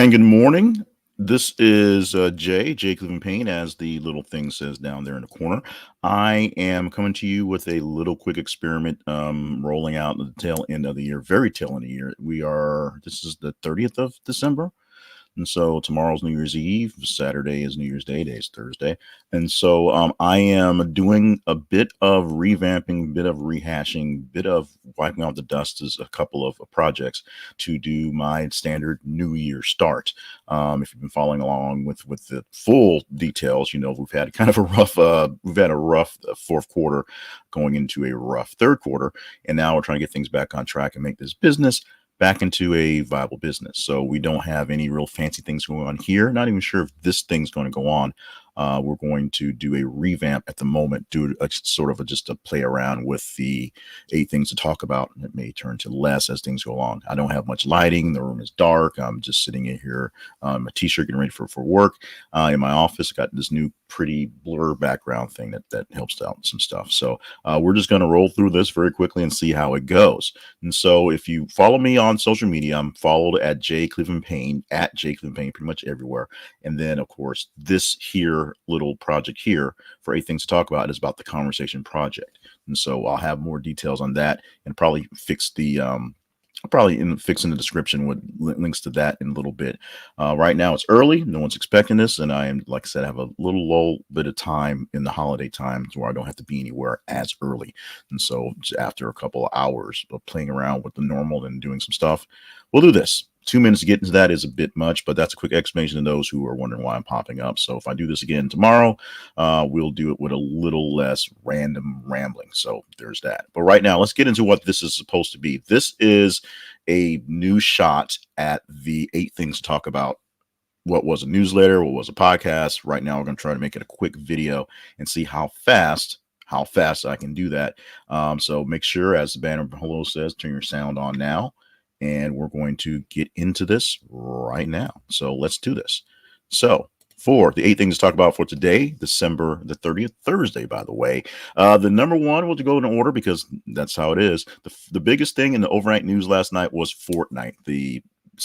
And good morning. This is Jay Cleveland Payne, as the little thing says down there in the corner. I am coming to you with a little quick experiment rolling out the tail end of the year, very tail end of the year. This is the 30th of December. And so tomorrow's New Year's Eve. Saturday is New Year's Day. Today's Thursday. And so I am doing a bit of revamping, bit of rehashing, bit of wiping out the dust as a couple of projects to do my standard New Year start. If you've been following along with the full details, you know we've had kind of a rough fourth quarter going into a rough third quarter, and now we're trying to get things back on track and make this business back into a viable business. So we don't have any real fancy things going on here. Not even sure if this thing's going to go on. We're going to do a revamp at the moment, do a sort of just a play around with the 8 things to talk about. It may turn to less as things go along. I don't have much lighting. The room is dark. I'm just sitting in here, a t-shirt, getting ready for work. In my office, got this new pretty blur background thing that helps out some stuff. So we're just going to roll through this very quickly and see how it goes. And so if you follow me on social media, I'm followed at J Cleveland Payne, at J Cleveland Payne, pretty much everywhere. And then of course this here little project here for 8 things to talk about is about the conversation project. And so I'll have more details on that and probably fix the fix in the description with links to that in a little bit. Right now it's early. No one's expecting this. And I am, like I said, I have a little lull bit of time in the holiday time where I don't have to be anywhere as early. And so after a couple of hours of playing around with the normal and doing some stuff, we'll do this. 2 minutes to get into that is a bit much, but that's a quick explanation to those who are wondering why I'm popping up. So if I do this again tomorrow, we'll do it with a little less random rambling. So there's that. But right now, let's get into what this is supposed to be. This is a new shot at the 8 things to talk about. What was a newsletter? What was a podcast? Right now, we're going to try to make it a quick video and see how fast I can do that. So make sure, as the banner below says, turn your sound on now. And we're going to get into this right now. So let's do this. So for the 8 things to talk about for today, December the 30th, Thursday, by the way, the number one, we'll go in order because that's how it is. The biggest thing in the overnight news last night was Fortnite. The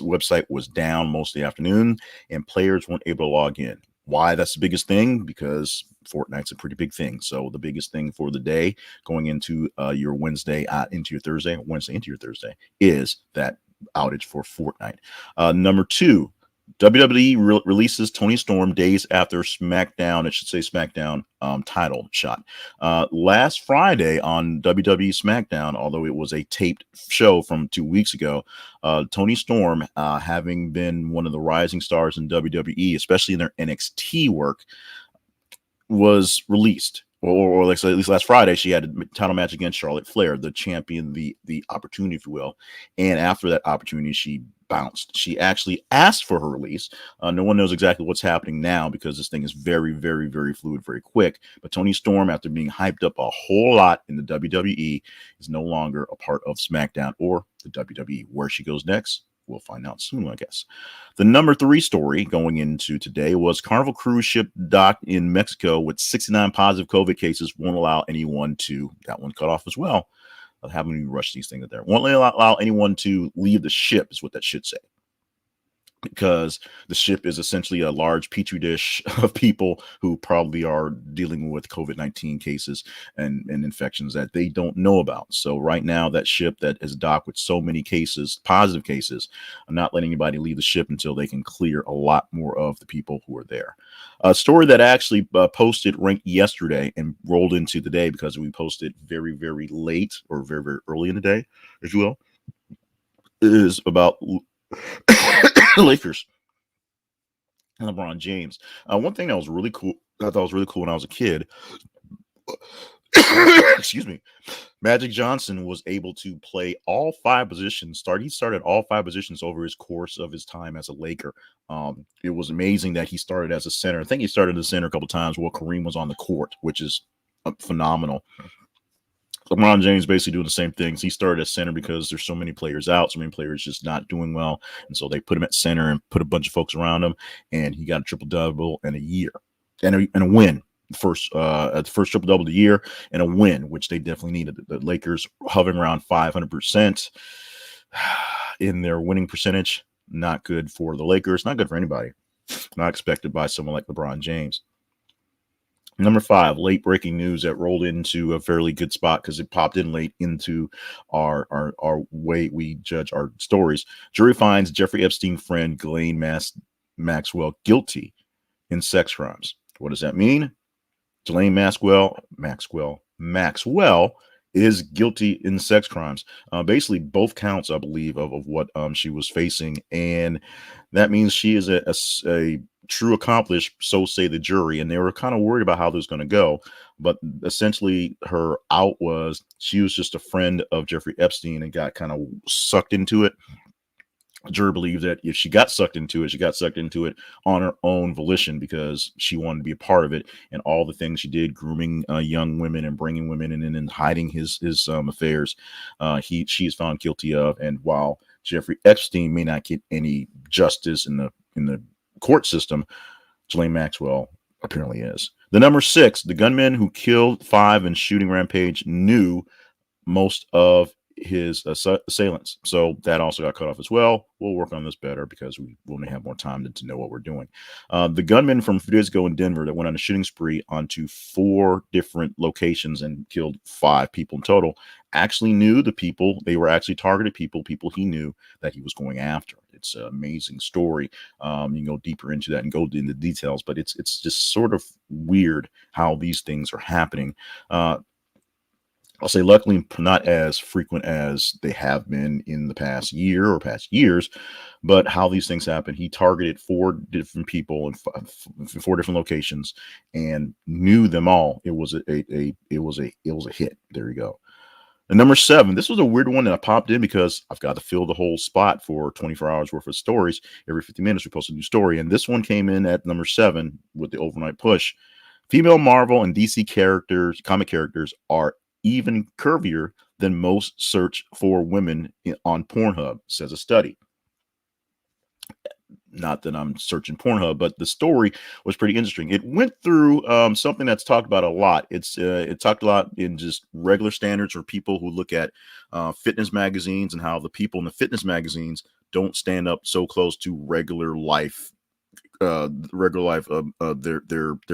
website was down most of the afternoon and players weren't able to log in. Why that's the biggest thing? Because Fortnite's a pretty big thing. So the biggest thing for the day going into your Wednesday into your Thursday is that outage for Fortnite. Number 2, WWE releases Toni Storm days after SmackDown, it should say SmackDown title shot. Last Friday on WWE SmackDown, although it was a taped show from 2 weeks ago, Toni Storm, having been one of the rising stars in WWE, especially in their NXT work, was released. Or like, so at least last Friday, she had a title match against Charlotte Flair, the champion, the opportunity, if you will. And after that opportunity, she bounced. She actually asked for her release. No one knows exactly what's happening now because this thing is very, very, very fluid, very quick. But Toni Storm, after being hyped up a whole lot in the WWE, is no longer a part of SmackDown or the WWE. Where she goes next, we'll find out soon, I guess. The number 3 story going into today was Carnival cruise ship docked in Mexico with 69 positive COVID cases won't allow anyone to, that one cut off as well. Having to rush these things there. Won't allow anyone to leave the ship is what that should say. Because the ship is essentially a large petri dish of people who probably are dealing with COVID-19 cases and infections that they don't know about. So right now, that ship that is docked with so many cases, positive cases, are not letting anybody leave the ship until they can clear a lot more of the people who are there. A story that actually posted ranked yesterday and rolled into today because we posted very, very late or very, very early in the day, if you will, is about Lakers and LeBron James. One thing that was really cool, I thought was really cool when I was a kid, excuse me, Magic Johnson was able to play all 5 positions. He started all 5 positions over his course of his time as a Laker. It was amazing that he started as a center. I think he started as a center a couple of times while Kareem was on the court, which is phenomenal. LeBron James basically doing the same things. He started as center because there's so many players out, so many players just not doing well. And so they put him at center and put a bunch of folks around him. And he got a triple-double in a year and a win. The first triple-double of the year and a win, which they definitely needed. The Lakers hovering around 500% in their winning percentage. Not good for the Lakers. Not good for anybody. Not expected by someone like LeBron James. Number five, late breaking news that rolled into a fairly good spot because it popped in late into our way we judge our stories. Jury finds Jeffrey Epstein friend Ghislaine Maxwell guilty in sex crimes. What does that mean? Ghislaine Maxwell is guilty in sex crimes. Basically, both counts, I believe, of what she was facing, and that means she is a true accomplice. So say the jury, and they were kind of worried about how this was going to go. But essentially, her out was she was just a friend of Jeffrey Epstein and got kind of sucked into it. Jury believed that if she got sucked into it, she got sucked into it on her own volition because she wanted to be a part of it, and all the things she did, grooming young women and bringing women in and hiding his affairs, she is found guilty of. And while Jeffrey Epstein may not get any justice in the court system, Ghislaine Maxwell apparently is. The number six, the gunman who killed 5 in shooting rampage knew most of his assailants. So that also got cut off as well. We'll work on this better because we will have more time to know what we're doing. The gunman from a few days ago in Denver that went on a shooting spree onto 4 different locations and killed 5 people in total actually knew the people. They were actually targeted people he knew that he was going after. It's an amazing story. You can go deeper into that and go into details, but it's just sort of weird how these things are happening. I'll say luckily not as frequent as they have been in the past year or past years, but how these things happen. He targeted 4 different people in 4 different locations and knew them all. It was a hit. There you go. And number 7, this was a weird one that I popped in because I've got to fill the whole spot for 24 hours worth of stories. Every 50 minutes we post a new story, and this one came in at number 7 with the overnight push. Female Marvel and DC comic characters are even curvier than most search for women on Pornhub, says a study. Not that I'm searching Pornhub, but the story was pretty interesting. It went through something that's talked about a lot. It talked a lot in just regular standards for people who look at fitness magazines and how the people in the fitness magazines don't stand up so close to regular life their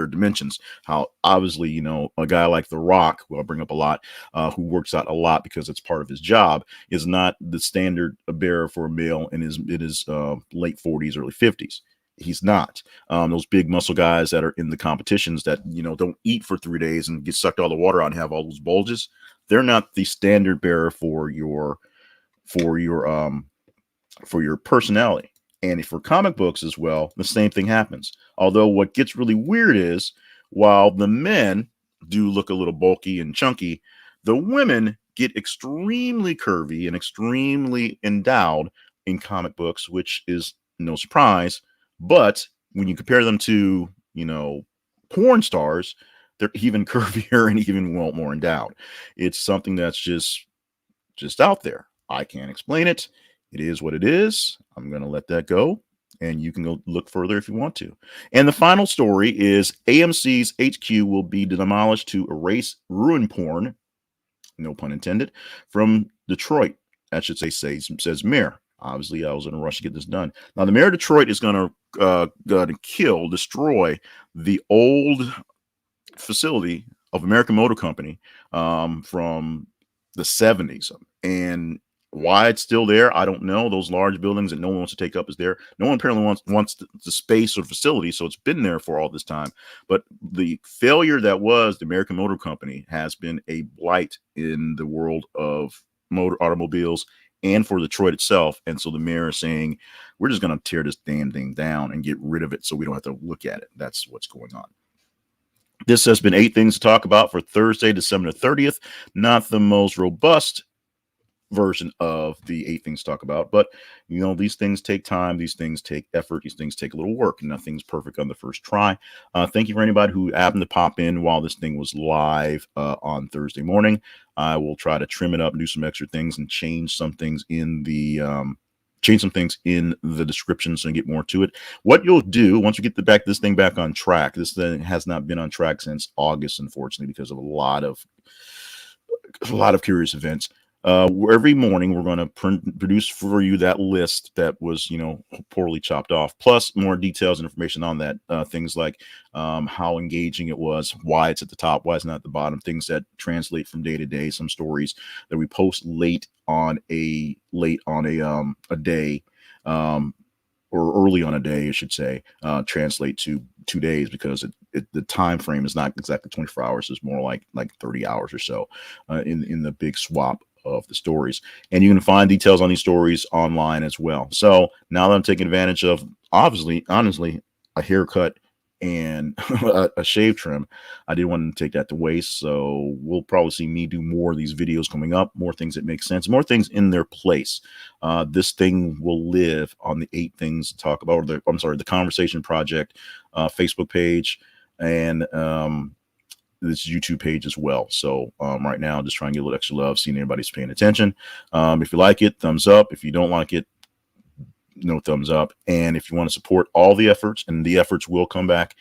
dimensions. How obviously, a guy like The Rock, who I bring up a lot, who works out a lot because it's part of his job, is not the standard bearer for a male in his late 40s, early 50s. He's not. Those big muscle guys that are in the competitions that don't eat for 3 days and get sucked all the water out and have all those bulges. They're not the standard bearer for your personality. And for comic books as well, the same thing happens. Although what gets really weird is while the men do look a little bulky and chunky, the women get extremely curvy and extremely endowed in comic books, which is no surprise. But when you compare them to, porn stars, they're even curvier and even more endowed. It's something that's just out there. I can't explain it. It is what it is. I'm going to let that go, and you can go look further if you want to. And the final story is AMC's HQ will be demolished to erase ruin porn, no pun intended, from Detroit. That should says mayor. Obviously, I was in a rush to get this done. Now, the mayor of Detroit is going to destroy the old facility of American Motor Company from the 70s. And why it's still there, I don't know. Those large buildings that no one wants to take up is there. No one apparently wants the space or facility, so it's been there for all this time. But the failure that was the American Motor Company has been a blight in the world of automobiles and for Detroit itself. And so the mayor is saying, we're just going to tear this damn thing down and get rid of it so we don't have to look at it. That's what's going on. This has been 8 things to talk about for Thursday, December 30th. Not the most robust version of the 8 things to talk about, but these things take time, these things take effort, these things take a little work. Nothing's perfect on the first try. Thank you for anybody who happened to pop in while this thing was live on Thursday morning. I will try to trim it up, do some extra things, and change some things in the description so you get more to it. What you'll do once we get this thing back on track, this thing has not been on track since August, unfortunately, because of a lot of curious events. Every morning we're going to produce for you that list that was, poorly chopped off, plus more details and information on that. Things like how engaging it was, why it's at the top, why it's not at the bottom, things that translate from day to day, some stories that we post late on a day. Um, or early on a day, I should say, translate to 2 days, because the time frame is not exactly 24 hours. It's more like 30 hours or so in the big swap of the stories. And you can find details on these stories online as well. So now that I'm taking advantage of, obviously, honestly, a haircut and a shave trim, I didn't want to take that to waste. So we'll probably see me do more of these videos coming up, more things that make sense, more things in their place. This thing will live on the 8 Things to Talk About, or the Conversation Project Facebook page, and this YouTube page as well. So right now, just trying to get a little extra love, seeing everybody's paying attention. If you like it, thumbs up. If you don't like it, no thumbs up. And if you want to support all the efforts, and the efforts will come back,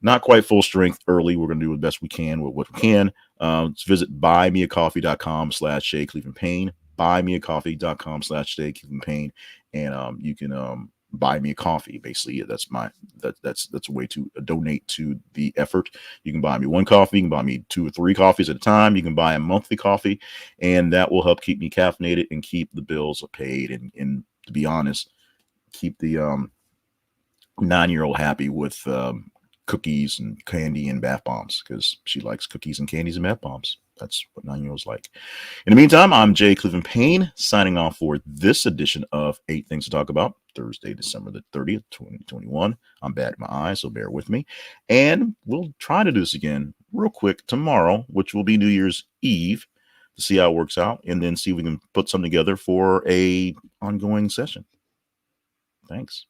not quite full strength early. We're going to do the best we can with what we can. Let's visit buymeacoffee.com/Shay Cleveland Payne, buymeacoffee.com/Shay Cleveland Payne. And you can buy me a coffee. Basically, that's a way to donate to the effort. You can buy me one coffee. You can buy me 2 or 3 coffees at a time. You can buy a monthly coffee, and that will help keep me caffeinated and keep the bills paid. And to be honest, keep the 9-year-old happy with cookies and candy and bath bombs, because she likes cookies and candies and bath bombs. That's what 9-year-olds like. In the meantime, I'm Jay Cleveland Payne, signing off for this edition of 8 Things to Talk About, Thursday, December the 30th, 2021. I'm bad at my eyes, so bear with me. And we'll try to do this again real quick tomorrow, which will be New Year's Eve, to see how it works out, and then see if we can put something together for a ongoing session. Thanks.